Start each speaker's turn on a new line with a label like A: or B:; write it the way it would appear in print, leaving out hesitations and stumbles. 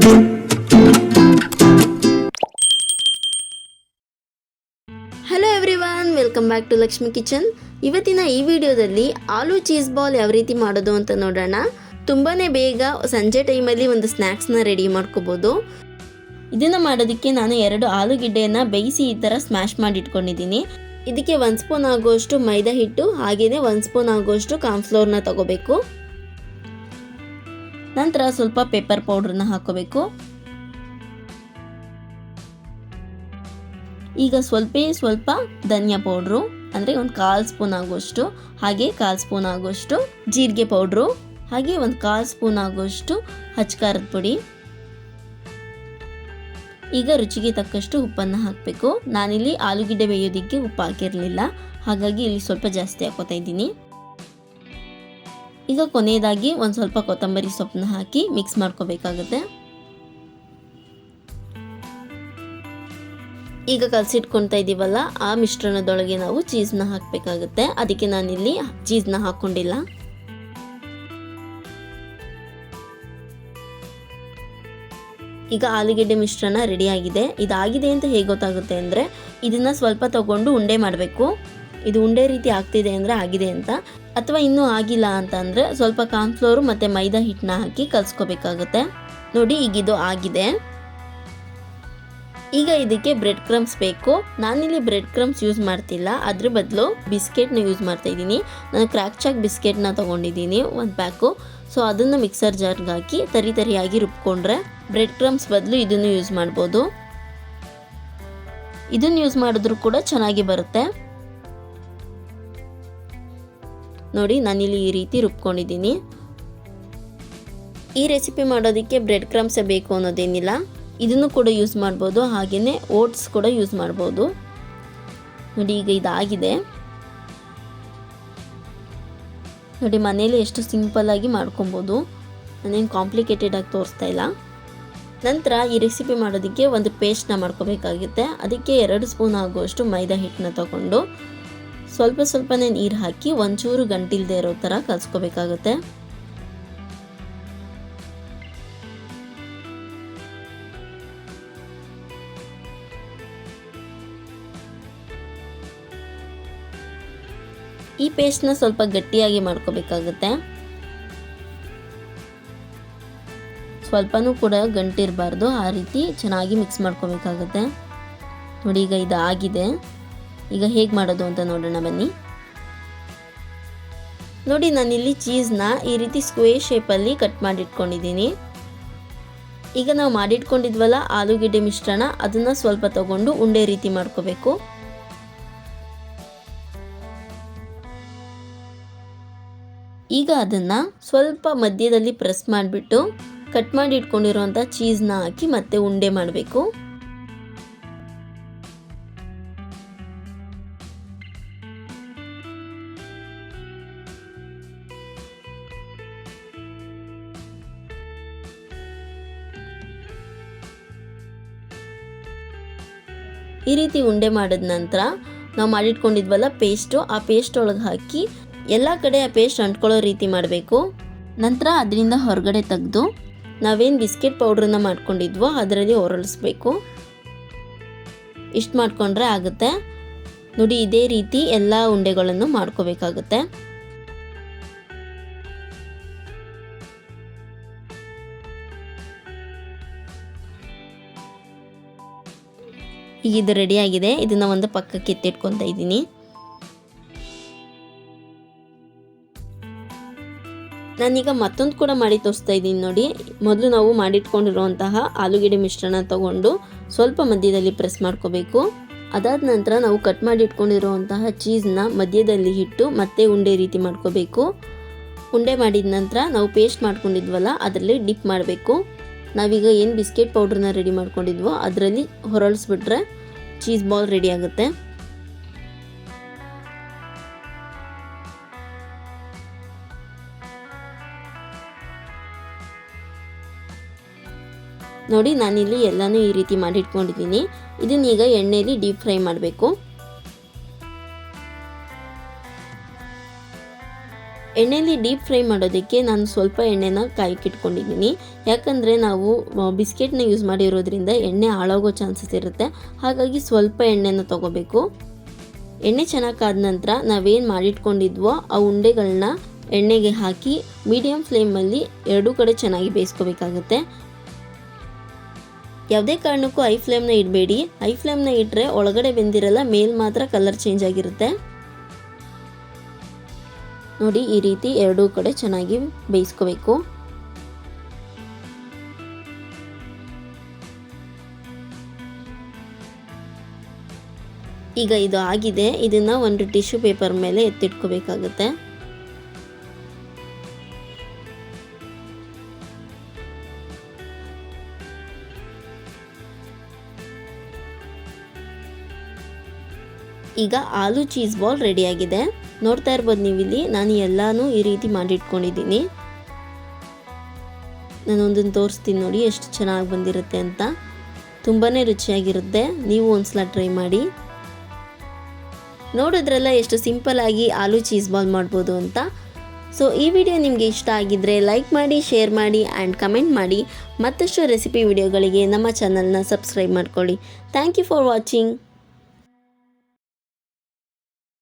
A: Hello everyone, welcome back to Lakshmi kitchen. ಇವತ್ತಿನ ಈ ವಿಡಿಯೋದಲ್ಲಿ ಆಲೂ ಚೀಸ್ ಬಾಲ್ ಯಾವ ರೀತಿ ಮಾಡೋದು ಅಂತ ನೋಡೋಣ. ತುಂಬಾ ಬೇಗ ಸಂಜೆ ಟೈಮಲ್ಲಿ ಒಂದು ಸ್ನ್ಯಾಕ್ಸ್ನ ರೆಡಿ ಮಾಡ್ಕೋಬೋದು. ಇದನ್ನು ಮಾಡೋದಕ್ಕೆ ನಾನು 2 ಆಲೂಗೆಡ್ಡೆಯನ್ನು ಬೇಯಿಸಿ ಈ ಥರ ಸ್ಮ್ಯಾಶ್ ಮಾಡಿ ಇಟ್ಕೊಂಡಿದ್ದೀನಿ. ಇದಕ್ಕೆ 1 ಸ್ಪೂನ್ ಆಗುವಷ್ಟು ಮೈದಾ ಹಿಟ್ಟು, ಹಾಗೆಯೇ 1 ಸ್ಪೂನ್ ಆಗುವಷ್ಟು ಕಾರ್ನ್ಫ್ಲೋರ್ನ ತಗೋಬೇಕು. ನಂತರ ಸ್ವಲ್ಪ ಪೆಪ್ಪರ್ ಪೌಡ್ರನ್ನ ಹಾಕೋಬೇಕು. ಈಗ ಸ್ವಲ್ಪ ಧನಿಯಾ ಪೌಡ್ರು, ಅಂದರೆ ಒಂದು 1/4 ಸ್ಪೂನ್ ಆಗುವಷ್ಟು, ಹಾಗೆ 1/4 ಸ್ಪೂನ್ ಆಗುವಷ್ಟು ಜೀರಿಗೆ ಪೌಡ್ರು, ಹಾಗೆ ಒಂದು 1/4 ಸ್ಪೂನ್ ಆಗುವಷ್ಟು ಖಾರದ ಪುಡಿ. ಈಗ ರುಚಿಗೆ ತಕ್ಕಷ್ಟು ಉಪ್ಪನ್ನು ಹಾಕಬೇಕು. ನಾನಿಲ್ಲಿ ಆಲೂಗೆಡ್ಡೆ ಬೇಯೋದಕ್ಕೆ ಉಪ್ಪು ಹಾಕಿರಲಿಲ್ಲ, ಹಾಗಾಗಿ ಇಲ್ಲಿ ಸ್ವಲ್ಪ ಜಾಸ್ತಿ ಹಾಕೋತಾ ಇದ್ದೀನಿ. ಈಗ ಕೊನೆಯದಾಗಿ ಒಂದು ಸ್ವಲ್ಪ ಕೊತ್ತಂಬರಿ ಸೊಪ್ಪನ್ನ ಹಾಕಿ ಮಿಕ್ಸ್ ಮಾಡ್ಕೋಬೇಕಾಗುತ್ತೆ. ಈಗ ಕಲಸಿಟ್ಕೊಳ್ತಾ ಇದ್ದೀವಲ್ಲ, ಆ ಮಿಶ್ರಣದೊಳಗೆ ನಾವು ಚೀಸ್ನ ಹಾಕಬೇಕಾಗುತ್ತೆ. ಅದಕ್ಕೆ ನಾನಿಲ್ಲಿ ಚೀಸ್ನ ಹಾಕ್ಕೊಂಡಿಲ್ಲ. ಈಗ ಆಲೂಗೆಡ್ಡೆ ಮಿಶ್ರಣ ರೆಡಿ ಆಗಿದೆ. ಇದಾಗಿದೆ ಅಂತ ಹೇಗೆ ಗೊತ್ತಾಗುತ್ತೆ ಅಂದರೆ, ಇದನ್ನು ಸ್ವಲ್ಪ ತಗೊಂಡು ಉಂಡೆ ಮಾಡಬೇಕು. ಇದು ಉಂಡೆ ರೀತಿ ಆಗ್ತಿದೆ ಅಂದರೆ ಆಗಿದೆ ಅಂತ. ಅಥವಾ ಇನ್ನೂ ಆಗಿಲ್ಲ ಅಂತ ಅಂದರೆ ಸ್ವಲ್ಪ ಕಾರ್ನ್ಫ್ಲೋರು ಮತ್ತು ಮೈದಾ ಹಿಟ್ಟನ್ನ ಹಾಕಿ ಕಲಿಸ್ಕೋಬೇಕಾಗುತ್ತೆ. ನೋಡಿ, ಈಗ ಇದು ಆಗಿದೆ. ಈಗ ಇದಕ್ಕೆ ಬ್ರೆಡ್ ಕ್ರಮ್ಸ್ ಬೇಕು. ನಾನಿಲ್ಲಿ ಬ್ರೆಡ್ ಕ್ರಮ್ಸ್ ಯೂಸ್ ಮಾಡ್ತಿಲ್ಲ, ಅದ್ರ ಬದಲು ಬಿಸ್ಕೆಟ್ನ ಯೂಸ್ ಮಾಡ್ತಾ ಇದ್ದೀನಿ. ನಾನು ಕ್ರ್ಯಾಕ್ ಚಾಕ್ ಬಿಸ್ಕೆಟ್ನ ತೊಗೊಂಡಿದ್ದೀನಿ 1 ಪ್ಯಾಕು. ಸೊ ಅದನ್ನು ಮಿಕ್ಸರ್ ಜಾರ್ಗೆ ಹಾಕಿ ತರಿಯಾಗಿ ರುಬ್ಕೊಂಡ್ರೆ ಬ್ರೆಡ್ ಕ್ರಮ್ಸ್ ಬದಲು ಇದನ್ನು ಯೂಸ್ ಮಾಡ್ಬೋದು. ಇದನ್ನು ಯೂಸ್ ಮಾಡಿದ್ರೂ ಕೂಡ ಚೆನ್ನಾಗಿ ಬರುತ್ತೆ. ನೋಡಿ, ನಾನಿಲ್ಲಿ ಈ ರೀತಿ ರುಬ್ಕೊಂಡಿದ್ದೀನಿ. ಈ ರೆಸಿಪಿ ಮಾಡೋದಕ್ಕೆ ಬ್ರೆಡ್ ಕ್ರಮ್ಸೇ ಬೇಕು ಅನ್ನೋದೇನಿಲ್ಲ, ಇದನ್ನು ಕೂಡ ಯೂಸ್ ಮಾಡ್ಬೋದು. ಹಾಗೆಯೇ ಓಟ್ಸ್ ಕೂಡ ಯೂಸ್ ಮಾಡ್ಬೋದು. ನೋಡಿ, ಈಗ ಇದಾಗಿದೆ. ನೋಡಿ, ಮನೇಲಿ ಎಷ್ಟು ಸಿಂಪಲ್ಲಾಗಿ ಮಾಡ್ಕೊಬೋದು. ನಾನೇನು ಕಾಂಪ್ಲಿಕೇಟೆಡ್ ಆಗಿ ತೋರಿಸ್ತಾ ಇಲ್ಲ. ನಂತರ ಈ ರೆಸಿಪಿ ಮಾಡೋದಕ್ಕೆ ಒಂದು ಪೇಸ್ಟ್ನ ಮಾಡ್ಕೋಬೇಕಾಗುತ್ತೆ. ಅದಕ್ಕೆ 2 ಸ್ಪೂನ್ ಆಗುವಷ್ಟು ಮೈದಾ ಹಿಟ್ಟನ್ನ ತಗೊಂಡು ಸ್ವಲ್ಪನೇ ನೀರು ಹಾಕಿ ಒಂಚೂರು ಗಂಟಿಲ್ದೇ ಇರೋ ಥರ ಕಲಿಸ್ಕೋಬೇಕಾಗುತ್ತೆ. ಈ ಪೇಸ್ಟ್ನ ಸ್ವಲ್ಪ ಗಟ್ಟಿಯಾಗಿ ಮಾಡ್ಕೋಬೇಕಾಗುತ್ತೆ. ಸ್ವಲ್ಪನೂ ಕೂಡ ಗಂಟಿರಬಾರ್ದು, ಆ ರೀತಿ ಚೆನ್ನಾಗಿ ಮಿಕ್ಸ್ ಮಾಡ್ಕೋಬೇಕಾಗುತ್ತೆ. ನೋಡಿ, ಈಗ ಇದು ಆಗಿದೆ. ಈಗ ಹೇಗೆ ಮಾಡೋದು ಅಂತ ನೋಡೋಣ ಬನ್ನಿ. ನೋಡಿ, ನಾನಿಲ್ಲಿ ಚೀಸ್ನ ಈ ರೀತಿ ಸ್ಕ್ವೇರ್ ಶೇಪಲ್ಲಿ ಕಟ್ ಮಾಡಿ ಇಟ್ಕೊಂಡಿದ್ದೀನಿ. ಈಗ ನಾವು ಮಾಡಿಟ್ಕೊಂಡಿದ್ವಲ್ಲ ಆಲೂಗೆಡ್ಡೆ ಮಿಶ್ರಣ, ಅದನ್ನು ಸ್ವಲ್ಪ ತಗೊಂಡು ಉಂಡೆ ರೀತಿ ಮಾಡ್ಕೋಬೇಕು. ಈಗ ಅದನ್ನು ಸ್ವಲ್ಪ ಮಧ್ಯದಲ್ಲಿ ಪ್ರೆಸ್ ಮಾಡಿಬಿಟ್ಟು ಕಟ್ ಮಾಡಿ ಇಟ್ಕೊಂಡಿರುವಂಥ ಚೀಸ್ನ ಹಾಕಿ ಮತ್ತೆ ಉಂಡೆ ಮಾಡಬೇಕು. ಈ ರೀತಿ ಉಂಡೆ ಮಾಡಿದ ನಂತರ ನಾವು ಮಾಡಿಟ್ಕೊಂಡಿದ್ವಲ್ಲ ಪೇಸ್ಟು, ಆ ಪೇಸ್ಟ್ ಒಳಗೆ ಹಾಕಿ ಎಲ್ಲ ಕಡೆ ಆ ಪೇಸ್ಟ್ ಅಂಟ್ಕೊಳ್ಳೋ ರೀತಿ ಮಾಡಬೇಕು. ನಂತರ ಅದರಿಂದ ಹೊರಗಡೆ ತೆಗೆದು ನಾವೇನು ಬಿಸ್ಕೆಟ್ ಪೌಡ್ರನ್ನ ಮಾಡ್ಕೊಂಡಿದ್ವೋ ಅದರಲ್ಲಿ ಹೊರಳಿಸ್ಬೇಕು. ಇಷ್ಟು ಮಾಡಿಕೊಂಡ್ರೆ ಆಗುತ್ತೆ. ನೋಡಿ, ಇದೇ ರೀತಿ ಎಲ್ಲ ಉಂಡೆಗಳನ್ನು ಮಾಡ್ಕೋಬೇಕಾಗುತ್ತೆ. ಈಗ ಇದು ರೆಡಿಯಾಗಿದೆ. ಇದನ್ನು ಒಂದು ಪಕ್ಕಕ್ಕೆ ಎತ್ತಿಟ್ಕೊತಾ ಇದ್ದೀನಿ. ನಾನೀಗ ಮತ್ತೊಂದು ಕೂಡ ಮಾಡಿ ತೋರಿಸ್ತಾ ಇದ್ದೀನಿ. ನೋಡಿ, ಮೊದಲು ನಾವು ಮಾಡಿಟ್ಕೊಂಡಿರುವಂತಹ ಆಲೂಗೆಡ್ಡೆ ಮಿಶ್ರಣ ತಗೊಂಡು ಸ್ವಲ್ಪ ಮಧ್ಯದಲ್ಲಿ ಪ್ರೆಸ್ ಮಾಡ್ಕೋಬೇಕು. ಅದಾದ ನಂತರ ನಾವು ಕಟ್ ಮಾಡಿ ಇಟ್ಕೊಂಡಿರುವಂತಹ ಚೀಸ್ನ ಮಧ್ಯದಲ್ಲಿ ಇಟ್ಟು ಮತ್ತೆ ಉಂಡೆ ರೀತಿ ಮಾಡ್ಕೋಬೇಕು. ಉಂಡೆ ಮಾಡಿದ ನಂತರ ನಾವು ಪೇಸ್ಟ್ ಮಾಡ್ಕೊಂಡಿದ್ವಲ್ಲ ಅದರಲ್ಲಿ ಡಿಪ್ ಮಾಡಬೇಕು. ನಾವೀಗ ಏನು ಬಿಸ್ಕೆಟ್ ಪೌಡ್ರನ್ನ ರೆಡಿ ಮಾಡ್ಕೊಂಡಿದ್ವೋ ಅದರಲ್ಲಿ ಹೊರಳಿಸ್ಬಿಟ್ರೆ ಚೀಸ್ ಬಾಲ್ ರೆಡಿ ಆಗುತ್ತೆ. ನೋಡಿ, ನಾನಿಲ್ಲಿ ಎಲ್ಲನೂ ಈ ರೀತಿ ಮಾಡಿಟ್ಕೊಂಡಿದ್ದೀನಿ. ಇದನ್ನೀಗ ಎಣ್ಣೆಯಲ್ಲಿ ಡೀಪ್ ಫ್ರೈ ಮಾಡಬೇಕು. ಎಣ್ಣೆಯಲ್ಲಿ ಡೀಪ್ ಫ್ರೈ ಮಾಡೋದಕ್ಕೆ ನಾನು ಸ್ವಲ್ಪ ಎಣ್ಣೆನ ಕಾಯಕ್ಕಿಟ್ಕೊಂಡಿದ್ದೀನಿ. ಯಾಕಂದರೆ ನಾವು ಬಿಸ್ಕೆಟ್ನ ಯೂಸ್ ಮಾಡಿರೋದ್ರಿಂದ ಎಣ್ಣೆ ಹಾಳಾಗೋ ಚಾನ್ಸಸ್ ಇರುತ್ತೆ. ಹಾಗಾಗಿ ಸ್ವಲ್ಪ ಎಣ್ಣೆನ ತೊಗೋಬೇಕು. ಎಣ್ಣೆ ಚೆನ್ನಾಗಿ ಕಾದ ನಂತರ ನಾವೇನು ಮಾಡಿಟ್ಕೊಂಡಿದ್ವೋ ಆ ಉಂಡೆಗಳನ್ನ ಎಣ್ಣೆಗೆ ಹಾಕಿ ಮೀಡಿಯಮ್ ಫ್ಲೇಮಲ್ಲಿ ಎರಡೂ ಕಡೆ ಚೆನ್ನಾಗಿ ಬೇಯಿಸ್ಕೋಬೇಕಾಗುತ್ತೆ. ಯಾವುದೇ ಕಾರಣಕ್ಕೂ ಹೈ ಫ್ಲೇಮ್ನ ಇಡಬೇಡಿ. ಹೈ ಫ್ಲೇಮ್ನ ಇಟ್ಟರೆ ಒಳಗಡೆ ಬೆಂದಿರಲ್ಲ, ಮೇಲ್ ಮಾತ್ರ ಕಲರ್ ಚೇಂಜ್ ಆಗಿರುತ್ತೆ. ನೋಡಿ, ಈ ರೀತಿ ಎರಡೂ ಕಡೆ ಚೆನ್ನಾಗಿ ಬೇಯಿಸ್ಕೋಬೇಕು. ಈಗ ಇದು ಆಗಿದೆ. ಇದನ್ನು ಒಂದು ಟಿಶ್ಯೂ ಪೇಪರ್ ಮೇಲೆ ಎತ್ತಿಟ್ಕೋಬೇಕಾಗುತ್ತೆ. ಈಗ ಆಲೂ ಚೀಸ್ ಬಾಲ್ ರೆಡಿಯಾಗಿದೆ. ನೋಡ್ತಾ ಇರ್ಬೋದು ನೀವಿಲ್ಲಿ, ನಾನು ಎಲ್ಲಾನು ಈ ರೀತಿ ಮಾಡಿಟ್ಕೊಂಡಿದ್ದೀನಿ. ನಾನೊಂದನ್ನು ತೋರಿಸ್ತೀನಿ ನೋಡಿ ಎಷ್ಟು ಚೆನ್ನಾಗಿ ಬಂದಿರುತ್ತೆ ಅಂತ. ತುಂಬಾ ರುಚಿಯಾಗಿರುತ್ತೆ. ನೀವು ಒಂದ್ಸಲ ಟ್ರೈ ಮಾಡಿ. ನೋಡಿದ್ರಲ್ಲ ಎಷ್ಟು ಸಿಂಪಲ್ ಆಗಿ ಆಲೂ ಚೀಸ್ ಬಾಲ್ ಮಾಡ್ಬೋದು ಅಂತ. ಸೊ ಈ ವಿಡಿಯೋ ನಿಮಗೆ ಇಷ್ಟ ಆಗಿದ್ದರೆ ಲೈಕ್ ಮಾಡಿ, ಶೇರ್ ಮಾಡಿ ಆ್ಯಂಡ್ ಕಮೆಂಟ್ ಮಾಡಿ. ಮತ್ತಷ್ಟು ರೆಸಿಪಿ ವಿಡಿಯೋಗಳಿಗೆ ನಮ್ಮ ಚಾನಲ್ನ ಸಬ್ಸ್ಕ್ರೈಬ್ ಮಾಡ್ಕೊಳ್ಳಿ. Thank you for watching.